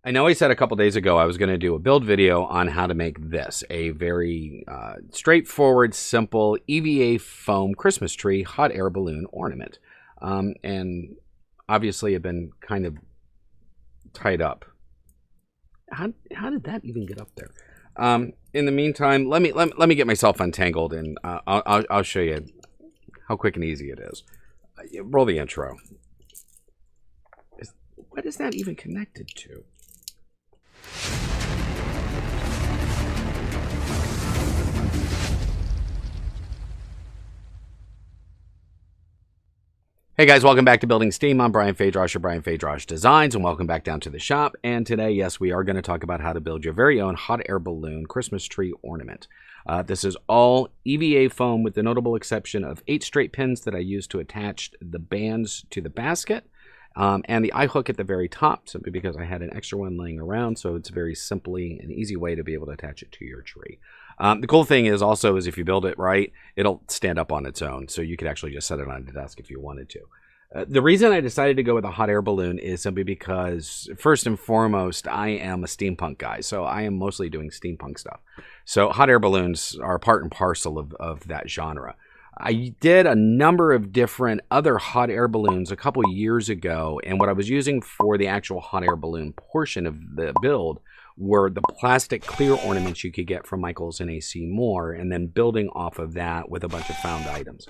I know I said a couple days ago I was going to do a build video on how to make this, a very straightforward, simple EVA foam Christmas tree hot air balloon ornament. And obviously I've been kind of tied up. How did that even get up there? In the meantime, let me get myself untangled, and I'll show you how quick and easy it is. Roll the intro. What is that even connected to? Hey guys, welcome back to Building Steam. I'm Brian Fadrosh of Brian Fadrosh Designs, and welcome back down to the shop. And today, yes, we are going to talk about how to build your very own hot air balloon Christmas tree ornament. This is all EVA foam with the notable exception of 8 straight pins that I used to attach the bands to the basket. And the eye hook at the very top, simply because I had an extra one laying around, so it's very simply an easy way to be able to attach it to your tree. The cool thing is also is if you build it right, it'll stand up on its own, so you could actually just set it on the desk if you wanted to. The reason I decided to go with a hot air balloon is simply because, first and foremost, I am a steampunk guy, so I am mostly doing steampunk stuff. So hot air balloons are part and parcel of that genre. I did a number of different other hot air balloons a couple years ago, and what I was using for the actual hot air balloon portion of the build were the plastic clear ornaments you could get from Michaels and AC Moore, and then building off of that with a bunch of found items.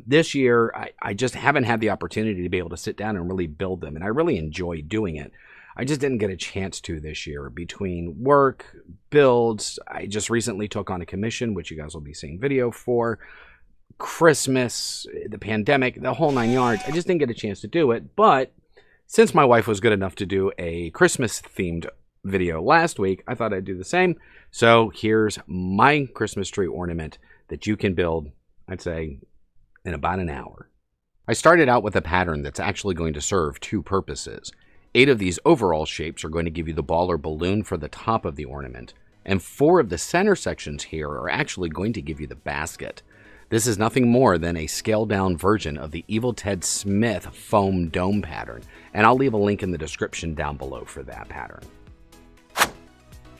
This year, I just haven't had the opportunity to be able to sit down and really build them, and I really enjoy doing it. I just didn't get a chance to this year. Between work, builds, I just recently took on a commission, which you guys will be seeing video for. Christmas, the pandemic, the whole 9 yards. I just didn't get a chance to do it. But since my wife was good enough to do a Christmas themed video last week, I thought I'd do the same. So here's my Christmas tree ornament that you can build, I'd say, in about an hour. I started out with a pattern that's actually going to serve 2 purposes. 8 of these overall shapes are going to give you the ball or balloon for the top of the ornament, and 4 of the center sections here are actually going to give you the basket. This is nothing more than a scaled-down version of the Evil Ted Smith foam dome pattern, and I'll leave a link in the description down below for that pattern.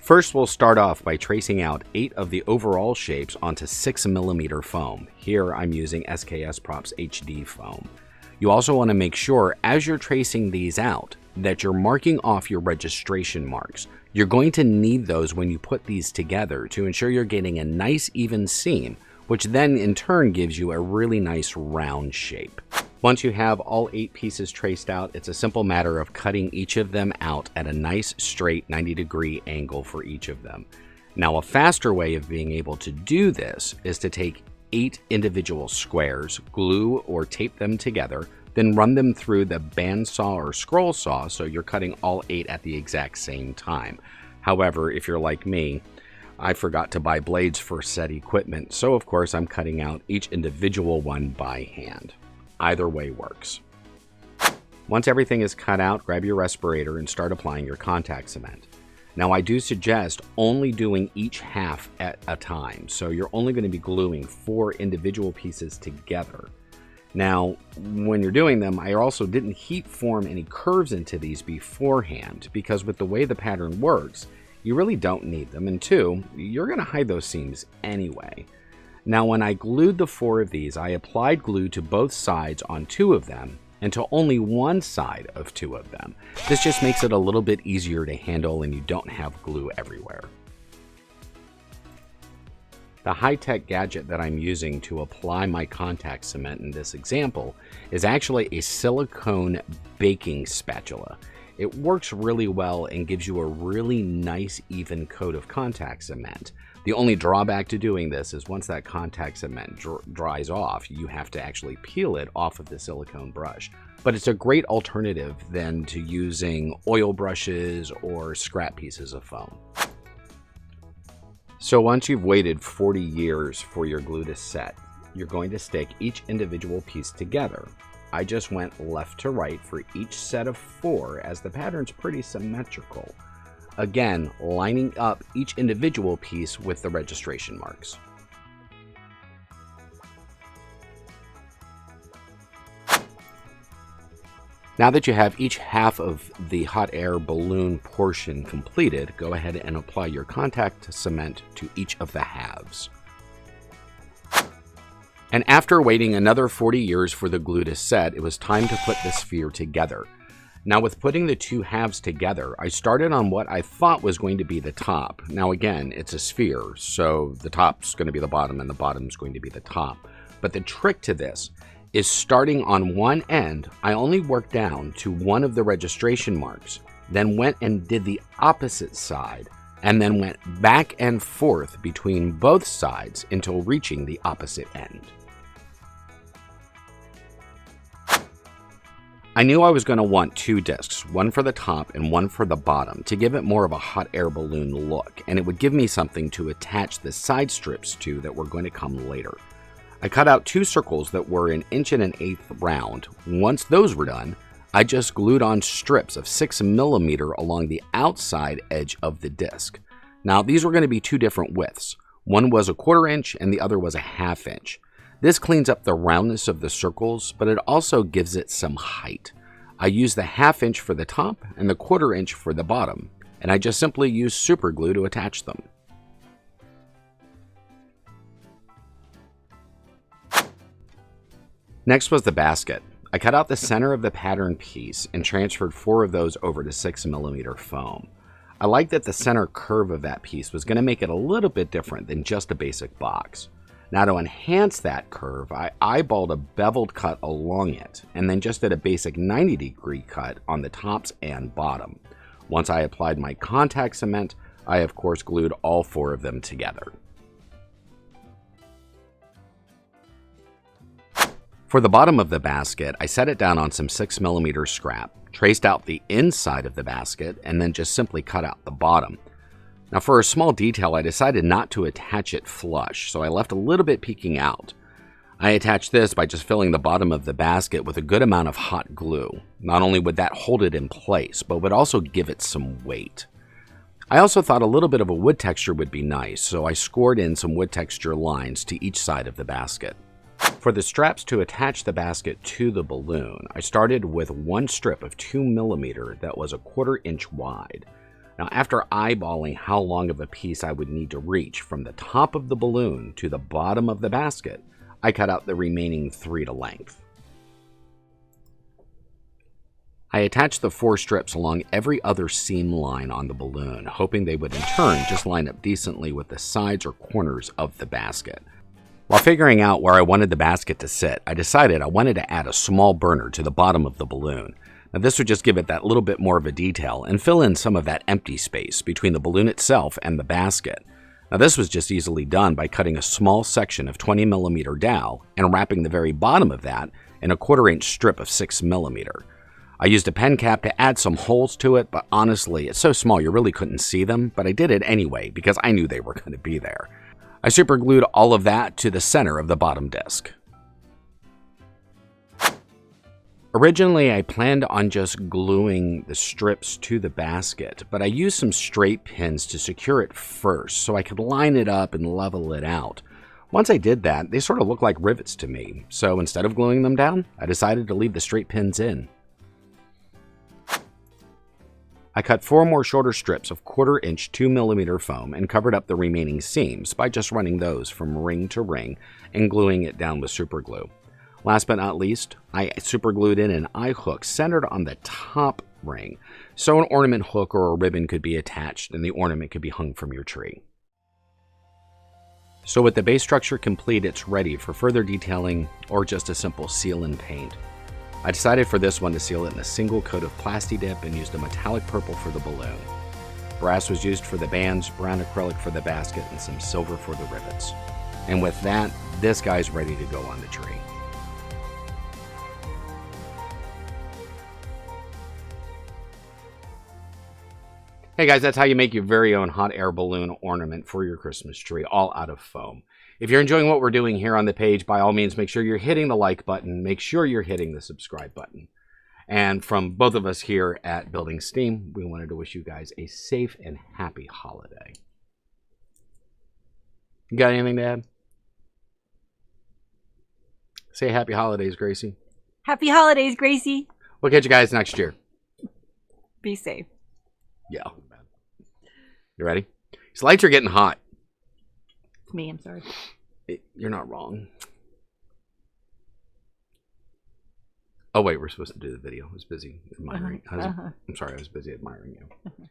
First, we'll start off by tracing out 8 of the overall shapes onto 6mm foam. Here, I'm using SKS Props HD foam. You also want to make sure, as you're tracing these out, that you're marking off your registration marks. You're going to need those when you put these together to ensure you're getting a nice even seam, which then in turn gives you a really nice round shape. Once you have all 8 pieces traced out, it's a simple matter of cutting each of them out at a nice straight 90-degree angle for each of them. Now, a faster way of being able to do this is to take 8 individual squares, glue or tape them together, then run them through the bandsaw or scroll saw so you're cutting all 8 at the exact same time. However, if you're like me, I forgot to buy blades for said equipment, so of course I'm cutting out each individual one by hand. Either way works. Once everything is cut out, grab your respirator and start applying your contact cement. Now, I do suggest only doing each half at a time, so you're only going to be gluing 4 individual pieces together. Now, when you're doing them, I also didn't heat form any curves into these beforehand, because with the way the pattern works, you really don't need them, and 2, you're going to hide those seams anyway. Now, when I glued the 4 of these, I applied glue to both sides on 2 of them, and to only one side of 2 of them. This just makes it a little bit easier to handle and you don't have glue everywhere. The high-tech gadget that I'm using to apply my contact cement in this example is actually a silicone baking spatula. It works really well and gives you a really nice even coat of contact cement. The only drawback to doing this is once that contact cement dries off, you have to actually peel it off of the silicone brush. But it's a great alternative then to using oil brushes or scrap pieces of foam. So once you've waited 40 years for your glue to set, you're going to stick each individual piece together. I just went left to right for each set of 4 as the pattern's pretty symmetrical. Again, lining up each individual piece with the registration marks. Now that you have each half of the hot air balloon portion completed, go ahead and apply your contact cement to each of the halves. And after waiting another 40 years for the glue to set, it was time to put the sphere together. Now with putting the two halves together, I started on what I thought was going to be the top. Now again, it's a sphere, so the top's going to be the bottom and the bottom's going to be the top. But the trick to this is starting on one end, I only worked down to one of the registration marks, then went and did the opposite side, and then went back and forth between both sides until reaching the opposite end. I knew I was going to want two discs, one for the top and one for the bottom, to give it more of a hot air balloon look, and it would give me something to attach the side strips to that were going to come later. I cut out two circles that were 1 1/8" round. Once those were done, I just glued on strips of 6 mm along the outside edge of the disc. Now these were going to be two different widths. One was 1/4 inch and the other was 1/2 inch. This cleans up the roundness of the circles, but it also gives it some height. I used the 1/2 inch for the top and the 1/4 inch for the bottom, and I just simply used super glue to attach them. Next was the basket. I cut out the center of the pattern piece and transferred 4 of those over to 6 mm foam. I liked that the center curve of that piece was going to make it a little bit different than just a basic box. Now to enhance that curve, I eyeballed a beveled cut along it, and then just did a basic 90-degree cut on the tops and bottom. Once I applied my contact cement, I of course glued all 4 of them together. For the bottom of the basket, I set it down on some 6 mm scrap, traced out the inside of the basket, and then just simply cut out the bottom. Now for a small detail, I decided not to attach it flush, so I left a little bit peeking out. I attached this by just filling the bottom of the basket with a good amount of hot glue. Not only would that hold it in place, but would also give it some weight. I also thought a little bit of a wood texture would be nice, so I scored in some wood texture lines to each side of the basket. For the straps to attach the basket to the balloon, I started with one strip of 2 mm that was 1/4 inch wide. Now, after eyeballing how long of a piece I would need to reach from the top of the balloon to the bottom of the basket, I cut out the remaining 3 to length. I attached the 4 strips along every other seam line on the balloon, hoping they would in turn just line up decently with the sides or corners of the basket. While figuring out where I wanted the basket to sit, I decided I wanted to add a small burner to the bottom of the balloon. Now this would just give it that little bit more of a detail and fill in some of that empty space between the balloon itself and the basket. Now this was just easily done by cutting a small section of 20 mm dowel and wrapping the very bottom of that in a 1/4 inch strip of 6 mm. I used a pen cap to add some holes to it, but honestly, it's so small you really couldn't see them, but I did it anyway because I knew they were going to be there. I super glued all of that to the center of the bottom disc. Originally, I planned on just gluing the strips to the basket, but I used some straight pins to secure it first so I could line it up and level it out. Once I did that, they sort of looked like rivets to me, so instead of gluing them down, I decided to leave the straight pins in. I cut 4 more shorter strips of 1/4 inch 2 mm foam and covered up the remaining seams by just running those from ring to ring and gluing it down with super glue. Last but not least, I super glued in an eye hook centered on the top ring, so an ornament hook or a ribbon could be attached and the ornament could be hung from your tree. So with the base structure complete, it's ready for further detailing or just a simple seal and paint. I decided for this one to seal it in a single coat of plasti-dip and used a metallic purple for the balloon. Brass was used for the bands, brown acrylic for the basket, and some silver for the rivets. And with that, this guy's ready to go on the tree. Hey guys, that's how you make your very own hot air balloon ornament for your Christmas tree, all out of foam. If you're enjoying what we're doing here on the page, by all means, make sure you're hitting the like button. Make sure you're hitting the subscribe button. And from both of us here at Building Steam, we wanted to wish you guys a safe and happy holiday. You got anything to add? Say happy holidays, Gracie. Happy holidays, Gracie. We'll catch you guys next year. Be safe. Yeah. You ready? These lights are getting hot. It's me. I'm sorry. You're not wrong. Oh, wait. We're supposed to do the video. I was busy admiring. I'm sorry. I was busy admiring you.